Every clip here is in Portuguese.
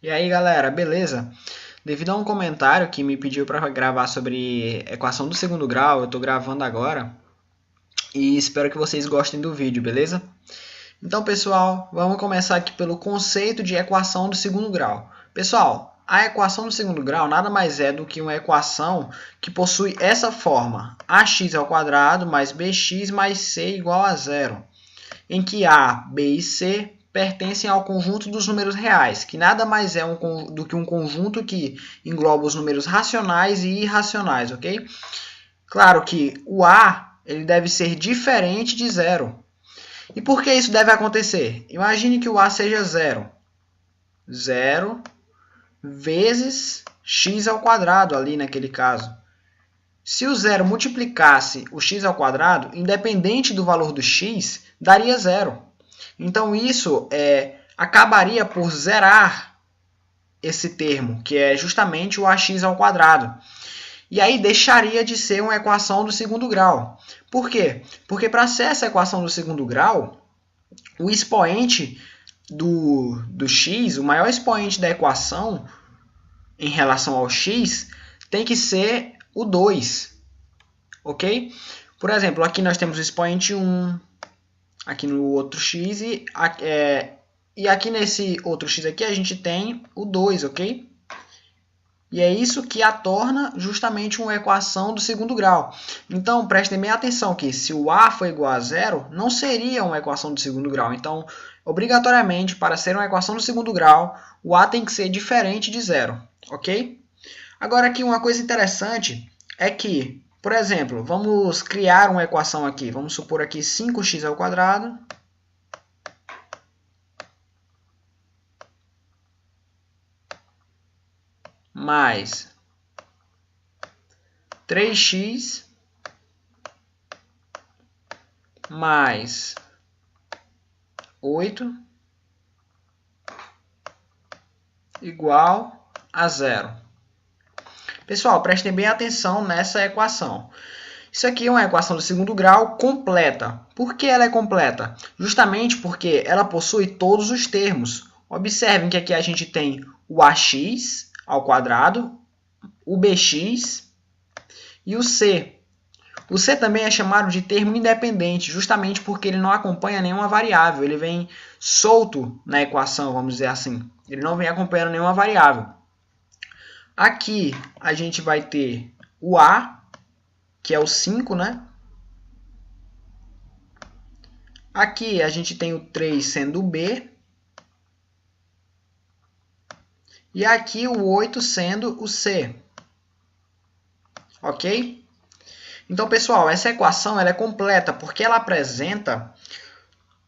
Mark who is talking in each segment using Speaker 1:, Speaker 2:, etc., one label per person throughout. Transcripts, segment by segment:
Speaker 1: E aí galera, beleza? Devido a um comentário que me pediu para gravar sobre equação do segundo grau, eu estou gravando agora e espero que vocês gostem do vídeo, beleza? Então pessoal, vamos começar aqui pelo conceito de equação do segundo grau. Pessoal, a equação do segundo grau nada mais é do que uma equação que possui essa forma: ax ao quadrado mais bx mais c igual a zero, em que a, b e c pertencem ao conjunto dos números reais, que nada mais é do que um conjunto que engloba os números racionais e irracionais, ok? Claro que o a ele deve ser diferente de zero. E por que isso deve acontecer? Imagine que o a seja zero. Zero vezes x ao quadrado ali naquele caso. Se o zero multiplicasse o x ao quadrado, independente do valor do x, daria zero. Então, isso acabaria por zerar esse termo, que é justamente o ax ao quadrado. E aí deixaria de ser uma equação do segundo grau. Por quê? Porque para ser essa equação do segundo grau, o expoente do x, o maior expoente da equação em relação ao x, tem que ser o 2. Ok? Por exemplo, aqui nós temos o expoente 1, aqui no outro x, e aqui nesse outro x aqui a gente tem o 2, ok? E é isso que a torna justamente uma equação do segundo grau. Então, prestem bem atenção que se o a for igual a zero, não seria uma equação do segundo grau. Então, obrigatoriamente, para ser uma equação do segundo grau, o a tem que ser diferente de zero, ok? Agora, aqui uma coisa interessante é que, por exemplo, vamos criar uma equação aqui. Vamos supor aqui 5x ao quadrado mais 3x mais 8 igual a zero. Pessoal, prestem bem atenção nessa equação. Isso aqui é uma equação do segundo grau completa. Por que ela é completa? Justamente porque ela possui todos os termos. Observem que aqui a gente tem o ax ao quadrado, o bx e o c. O c também é chamado de termo independente, justamente porque ele não acompanha nenhuma variável. Ele vem solto na equação, vamos dizer assim. Ele não vem acompanhando nenhuma variável. Aqui a gente vai ter o a, que é o 5, né? Aqui a gente tem o 3 sendo o b. E aqui o 8 sendo o c. Ok? Então, pessoal, essa equação ela é completa porque ela apresenta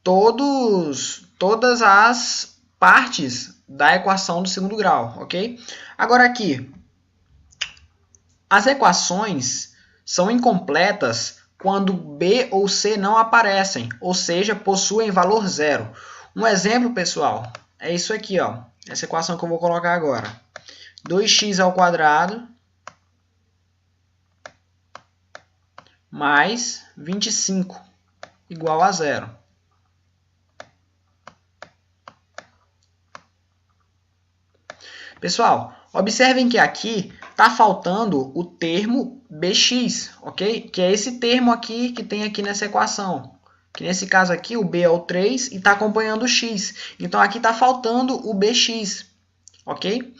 Speaker 1: todas as partes da equação do segundo grau, ok? Agora aqui, as equações são incompletas quando B ou C não aparecem, ou seja, possuem valor zero. Um exemplo, pessoal, é isso aqui, ó, essa equação que eu vou colocar agora. 2x ao quadrado mais 25 igual a zero. Pessoal, observem que aqui está faltando o termo bx, ok? Que é esse termo aqui que tem aqui nessa equação. Que nesse caso aqui o b é o 3 e está acompanhando o x. Então aqui está faltando o bx, ok?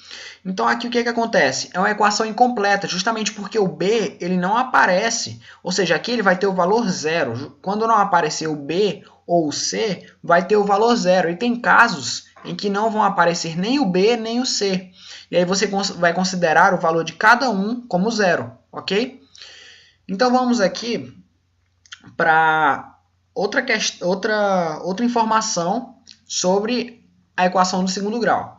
Speaker 1: Então aqui o que acontece? É uma equação incompleta, justamente porque o b ele não aparece. Ou seja, aqui ele vai ter o valor zero. Quando não aparecer o b ou o c, vai ter o valor zero. E tem casos em que não vão aparecer nem o b nem o c. E aí você vai considerar o valor de cada um como zero, ok? Então vamos aqui para outra informação sobre a equação do segundo grau.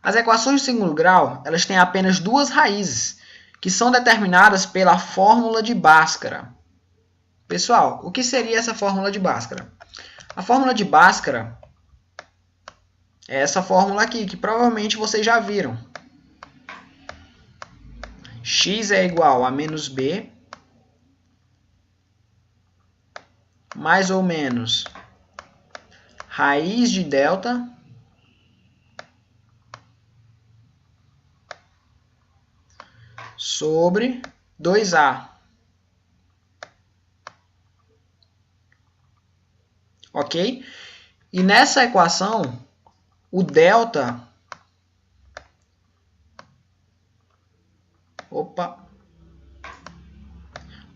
Speaker 1: As equações do segundo grau elas têm apenas duas raízes, que são determinadas pela fórmula de Bhaskara. Pessoal, o que seria essa fórmula de Bhaskara? A fórmula de Bhaskara é essa fórmula aqui, que provavelmente vocês já viram. X é igual a menos b, mais ou menos raiz de delta sobre 2A. Ok? E nessa equação, o delta...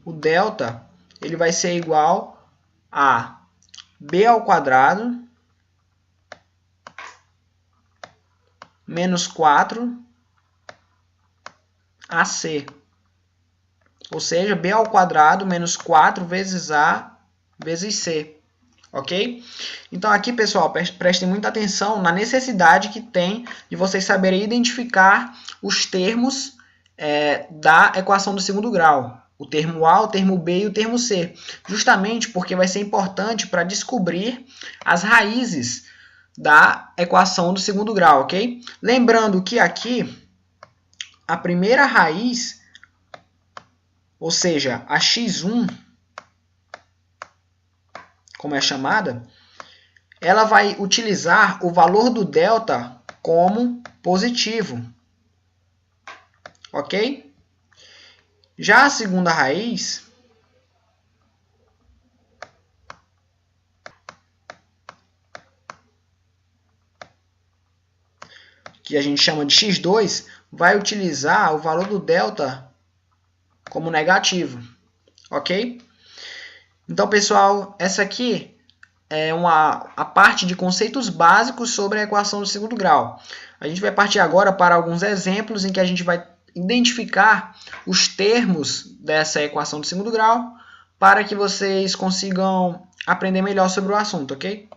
Speaker 1: O delta ele vai ser igual a b ao quadrado menos 4 AC. Ou seja, b ao quadrado menos 4 vezes A vezes C. Ok? Então aqui, pessoal, prestem muita atenção na necessidade que tem de vocês saberem identificar os termos da equação do segundo grau. O termo A, o termo B e o termo C. Justamente porque vai ser importante para descobrir as raízes da equação do segundo grau, ok? Lembrando que aqui, a primeira raiz, ou seja, a x1, como é chamada, ela vai utilizar o valor do delta como positivo, ok? Já a segunda raiz, que a gente chama de x2, vai utilizar o valor do delta como negativo, ok? Então, pessoal, essa aqui é a parte de conceitos básicos sobre a equação do segundo grau. A gente vai partir agora para alguns exemplos em que a gente vai identificar os termos dessa equação do segundo grau para que vocês consigam aprender melhor sobre o assunto, ok?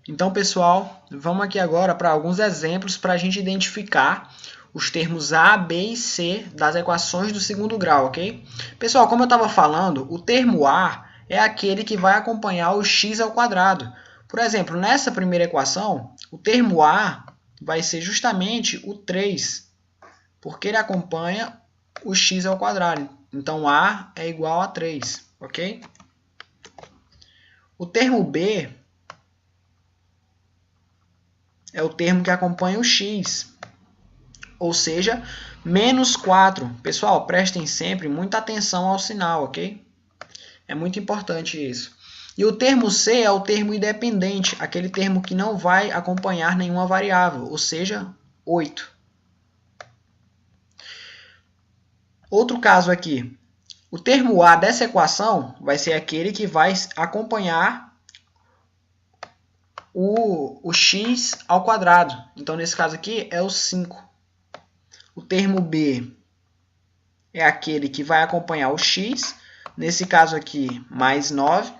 Speaker 1: Então, pessoal, vamos aqui agora para alguns exemplos para a gente identificar os termos A, B e C das equações do segundo grau, ok? Pessoal, como eu estava falando, o termo A é aquele que vai acompanhar o x ao quadrado. Por exemplo, nessa primeira equação, o termo A vai ser justamente o 3, porque ele acompanha o x ao quadrado. Então, A é igual a 3, ok? O termo B é o termo que acompanha o x, ou seja, menos 4. Pessoal, prestem sempre muita atenção ao sinal, ok? É muito importante isso. E o termo C é o termo independente, aquele termo que não vai acompanhar nenhuma variável, ou seja, 8. Outro caso aqui. O termo A dessa equação vai ser aquele que vai acompanhar o x ao quadrado. Então, nesse caso aqui, é o 5. O termo B é aquele que vai acompanhar o x, nesse caso aqui, mais 9.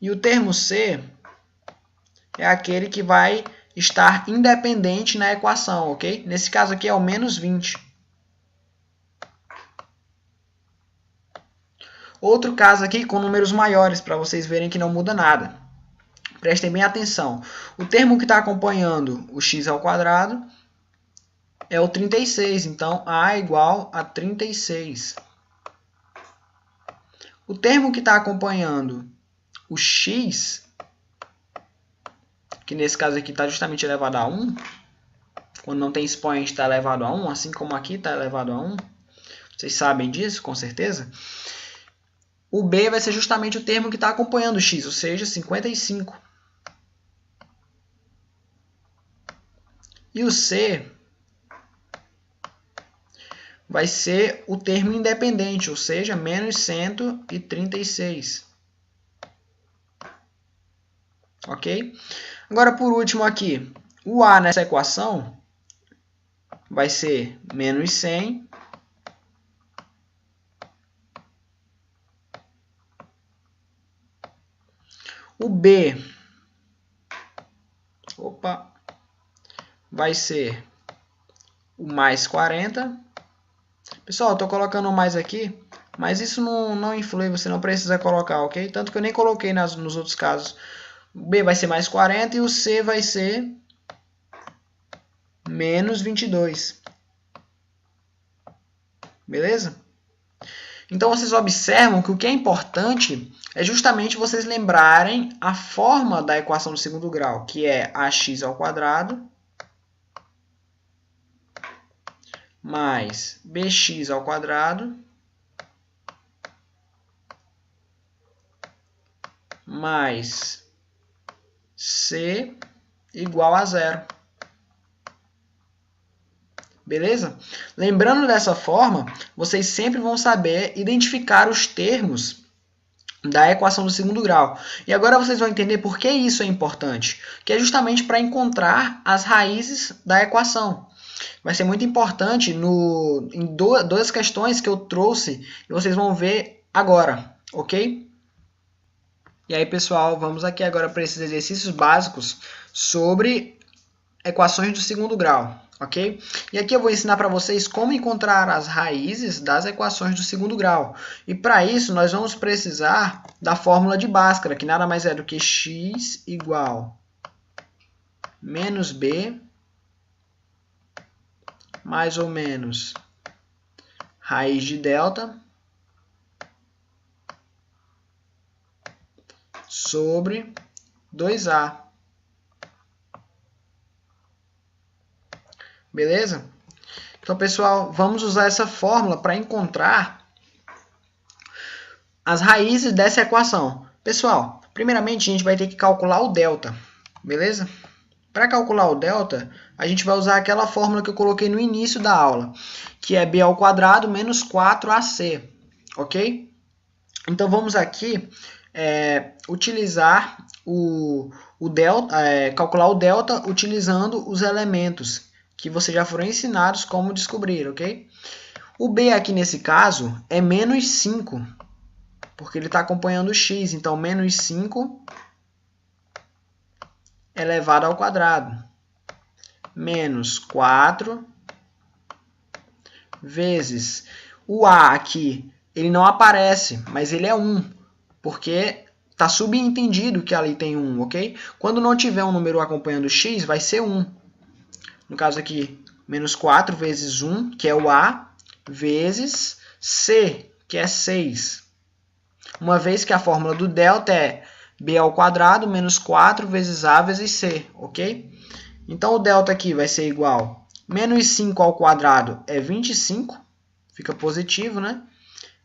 Speaker 1: E o termo C é aquele que vai estar independente na equação, ok? Nesse caso aqui é o menos 20. Outro caso aqui com números maiores, para vocês verem que não muda nada. Prestem bem atenção. O termo que está acompanhando o x ao quadrado é o 36, então A é igual a 36. O termo que está acompanhando o x, que nesse caso aqui está justamente elevado a 1, quando não tem expoente está elevado a 1, assim como aqui está elevado a 1, vocês sabem disso, com certeza. O B vai ser justamente o termo que está acompanhando o x, ou seja, 55. E o C vai ser o termo independente, ou seja, menos 136. Ok? Agora, por último aqui, o A nessa equação vai ser menos 100. O B vai ser o mais 40. Pessoal, estou colocando o mais aqui, mas isso não influi, você não precisa colocar, ok? Tanto que eu nem coloquei nos outros casos. O B vai ser mais 40 e o C vai ser menos 22. Beleza? Então, vocês observam que o que é importante é justamente vocês lembrarem a forma da equação do segundo grau, que é ax ao quadrado mais bx ao quadrado mais c igual a zero. Beleza? Lembrando dessa forma, vocês sempre vão saber identificar os termos da equação do segundo grau. E agora vocês vão entender por que isso é importante, que é justamente para encontrar as raízes da equação. Vai ser muito importante em duas questões que eu trouxe e vocês vão ver agora, ok? E aí, pessoal, vamos aqui agora para esses exercícios básicos sobre equações do segundo grau, ok? E aqui eu vou ensinar para vocês como encontrar as raízes das equações do segundo grau. E para isso, nós vamos precisar da fórmula de Bhaskara, que nada mais é do que x igual menos b mais ou menos raiz de delta sobre 2a. Beleza? Então, pessoal, vamos usar essa fórmula para encontrar as raízes dessa equação. Pessoal, primeiramente a gente vai ter que calcular o delta, beleza? Para calcular o delta, a gente vai usar aquela fórmula que eu coloquei no início da aula, que é b ao quadrado menos 4ac, ok? Então, vamos aqui utilizar o delta, calcular o delta utilizando os elementos que vocês já foram ensinados como descobrir, ok? O b aqui nesse caso é menos 5, porque ele está acompanhando o x, então menos 5 elevado ao quadrado, menos 4 vezes o a aqui, ele não aparece, mas ele é 1, porque está subentendido que ali tem 1, ok? Quando não tiver um número acompanhando x, vai ser 1. No caso aqui, menos 4 vezes 1, que é o a, vezes c, que é 6. Uma vez que a fórmula do delta é b ao quadrado menos 4 vezes a vezes c, ok? Então, o delta aqui vai ser igual a menos 5 ao quadrado é 25, fica positivo, né?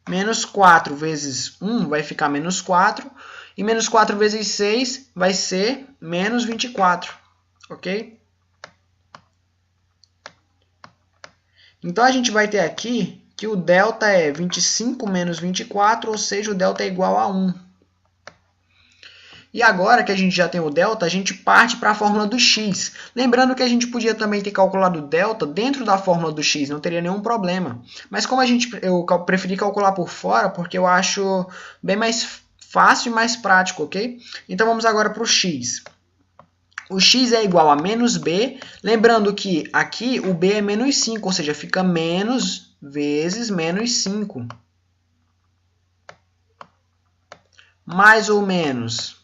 Speaker 1: Menos 4 vezes 1 vai ficar menos 4, e menos 4 vezes 6 vai ser menos 24, ok? Então, a gente vai ter aqui que o delta é 25 menos 24, ou seja, o delta é igual a 1. E agora que a gente já tem o delta, a gente parte para a fórmula do x. Lembrando que a gente podia também ter calculado o delta dentro da fórmula do x, não teria nenhum problema. Mas como eu preferi calcular por fora, porque eu acho bem mais fácil e mais prático, ok? Então vamos agora para o x. O x é igual a menos b, lembrando que aqui o b é menos 5, ou seja, fica menos vezes menos 5. Mais ou menos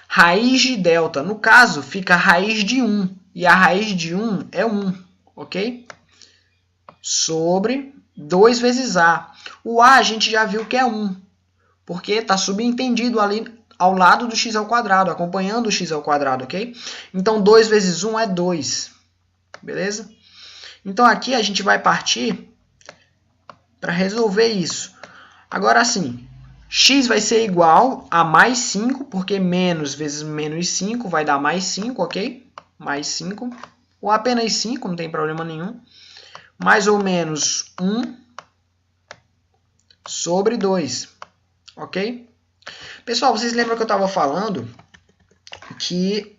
Speaker 1: raiz de delta. No caso, fica a raiz de 1, e a raiz de 1 é 1, ok? Sobre 2 vezes a. O a gente já viu que é 1, porque está subentendido ali ao lado do x ao quadrado, acompanhando o x ao quadrado, ok? Então, 2 vezes 1 é 2, beleza? Então, aqui a gente vai partir para resolver isso. Agora, sim, x vai ser igual a mais 5, porque menos vezes menos 5 vai dar mais 5, ok? Mais 5, ou apenas 5, não tem problema nenhum. Mais ou menos 1 sobre 2, ok? Pessoal, vocês lembram que eu estava falando que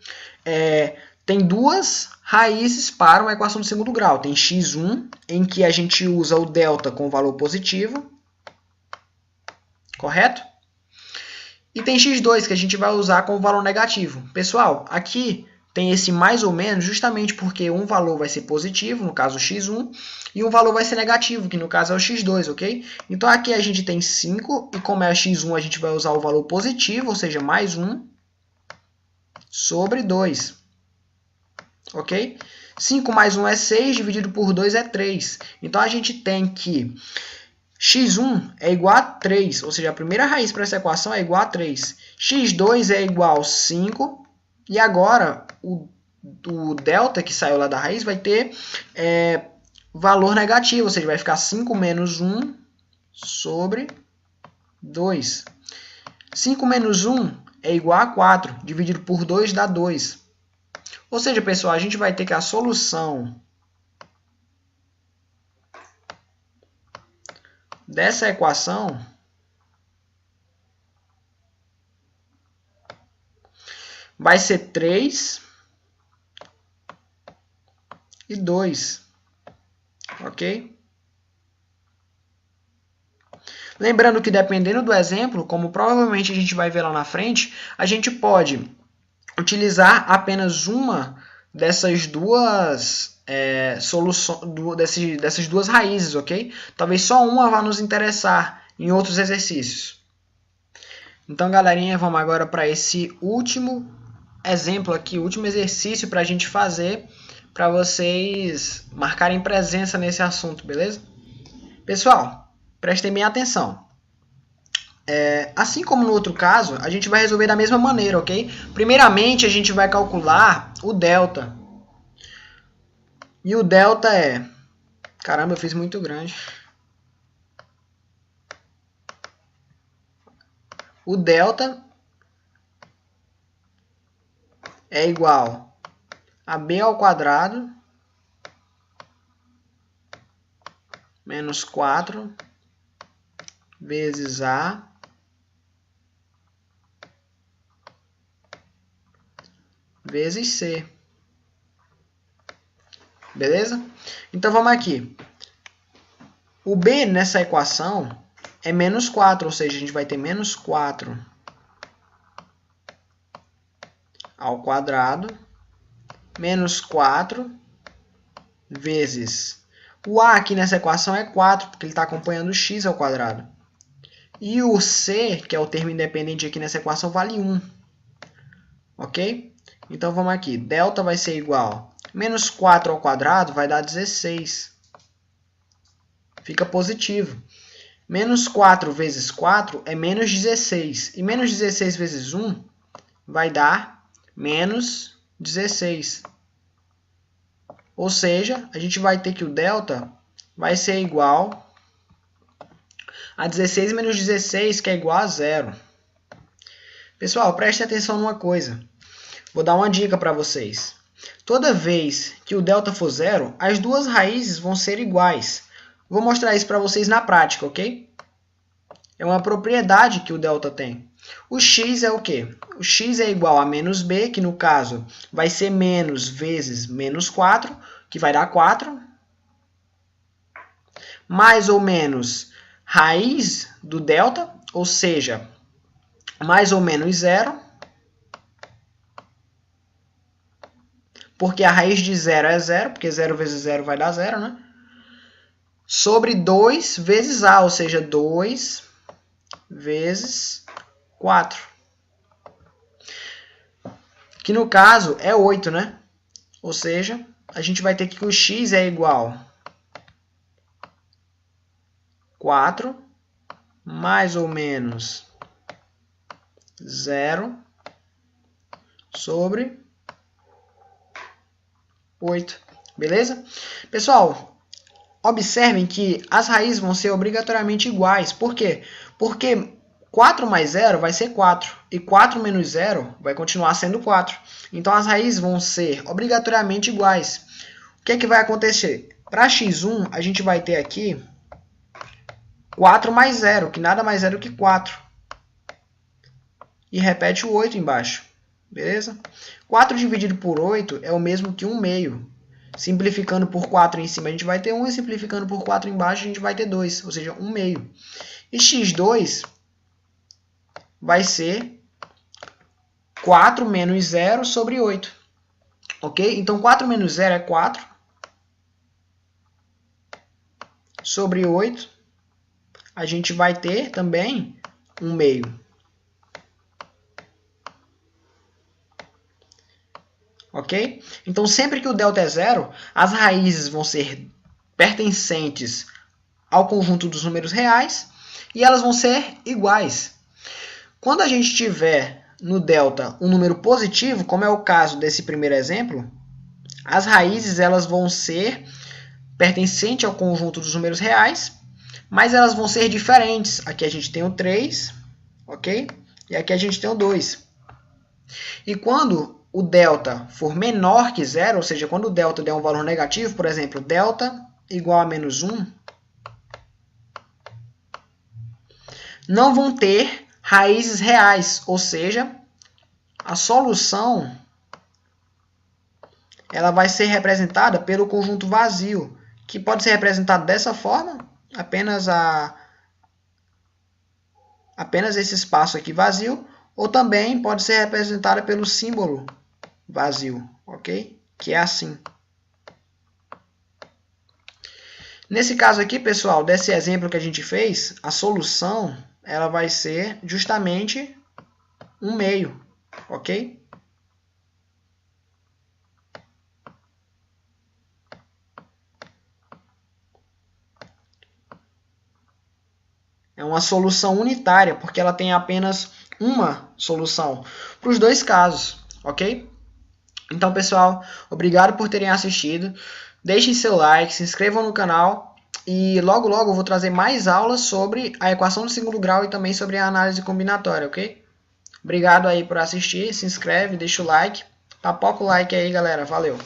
Speaker 1: tem duas raízes para uma equação do segundo grau. Tem x1, em que a gente usa o delta com valor positivo, correto? E tem x2, que a gente vai usar com o valor negativo. Pessoal, aqui tem esse mais ou menos justamente porque um valor vai ser positivo, no caso x1, e um valor vai ser negativo, que no caso é o x2, ok? Então aqui a gente tem 5, e como é x1 a gente vai usar o valor positivo, ou seja, mais 1 sobre 2, ok? 5 mais 1 é 6, dividido por 2 é 3. Então a gente tem que x1 é igual a 3, ou seja, a primeira raiz para essa equação é igual a 3. x2 é igual a 5, e agora o delta que saiu lá da raiz vai ter valor negativo, ou seja, vai ficar 5 menos 1 sobre 2. 5 menos 1 é igual a 4, dividido por 2 dá 2. Ou seja, pessoal, a gente vai ter que a solução dessa equação vai ser 3 e 2, ok? Lembrando que dependendo do exemplo, como provavelmente a gente vai ver lá na frente, a gente pode utilizar apenas uma dessas duas dessas duas raízes, ok? Talvez só uma vá nos interessar em outros exercícios. Então, galerinha, vamos agora para esse último exemplo aqui, o último exercício para a gente fazer, para vocês marcarem presença nesse assunto, beleza? Pessoal, prestem bem atenção. Assim como no outro caso, a gente vai resolver da mesma maneira, ok? Primeiramente, a gente vai calcular o delta. E o delta é... Caramba, eu fiz muito grande. O delta é igual a b ao quadrado menos 4 vezes a vezes c. Beleza? Então vamos aqui. O b nessa equação é menos 4, ou seja, a gente vai ter menos 4 ao quadrado menos 4 vezes... O a aqui nessa equação é 4, porque ele está acompanhando o x ao quadrado. E o c, que é o termo independente aqui nessa equação, vale 1. Ok? Então vamos aqui. Delta vai ser igual a menos 4 ao quadrado, vai dar 16. Fica positivo. Menos 4 vezes 4 é menos 16. E menos 16 vezes 1 vai dar menos 16. Ou seja, a gente vai ter que o delta vai ser igual a 16 menos 16, que é igual a 0. Pessoal, preste atenção numa coisa. Vou dar uma dica para vocês. Toda vez que o delta for 0, as duas raízes vão ser iguais. Vou mostrar isso para vocês na prática, ok? É uma propriedade que o delta tem. O x é o quê? O x é igual a menos b, que no caso vai ser menos vezes menos 4, que vai dar 4. Mais ou menos raiz do delta, ou seja, mais ou menos 0. Porque a raiz de 0 é 0, porque 0 vezes 0 vai dar 0, né? Sobre 2 vezes a, ou seja, 2 vezes 4. Que no caso é 8, né? Ou seja, a gente vai ter que o x é igual a 4 mais ou menos 0 sobre 8. Beleza? Pessoal, observem que as raízes vão ser obrigatoriamente iguais. Por quê? Porque 4 mais 0 vai ser 4. E 4 menos 0 vai continuar sendo 4. Então, as raízes vão ser obrigatoriamente iguais. O que é que vai acontecer? Para x1, a gente vai ter aqui 4 mais 0, que nada mais é do que 4. E repete o 8 embaixo. Beleza? 4 dividido por 8 é o mesmo que 1 meio. Simplificando por 4 em cima, a gente vai ter 1. E simplificando por 4 embaixo, a gente vai ter 2. Ou seja, 1 meio. E x2 vai ser 4 menos 0 sobre 8. Ok? Então, 4 menos 0 é 4. Sobre 8. A gente vai ter também 1 meio. Ok? Então, sempre que o delta é 0, as raízes vão ser pertencentes ao conjunto dos números reais e elas vão ser iguais. Quando a gente tiver no delta um número positivo, como é o caso desse primeiro exemplo, as raízes elas vão ser pertencente ao conjunto dos números reais, mas elas vão ser diferentes. Aqui a gente tem o 3, ok? E aqui a gente tem o 2. E quando o delta for menor que zero, ou seja, quando o delta der um valor negativo, por exemplo, delta igual a menos 1, não vão ter raízes reais, ou seja, a solução ela vai ser representada pelo conjunto vazio, que pode ser representado dessa forma, apenas esse espaço aqui vazio, ou também pode ser representada pelo símbolo vazio, ok? Que é assim. Nesse caso aqui, pessoal, desse exemplo que a gente fez, a solução ela vai ser justamente 1/2, ok? É uma solução unitária, porque ela tem apenas uma solução para os dois casos, ok? Então, pessoal, obrigado por terem assistido. Deixem seu like, se inscrevam no canal e logo logo eu vou trazer mais aulas sobre a equação do segundo grau e também sobre a análise combinatória, ok? Obrigado aí por assistir, se inscreve, deixa o like, papoca o like aí, galera, valeu!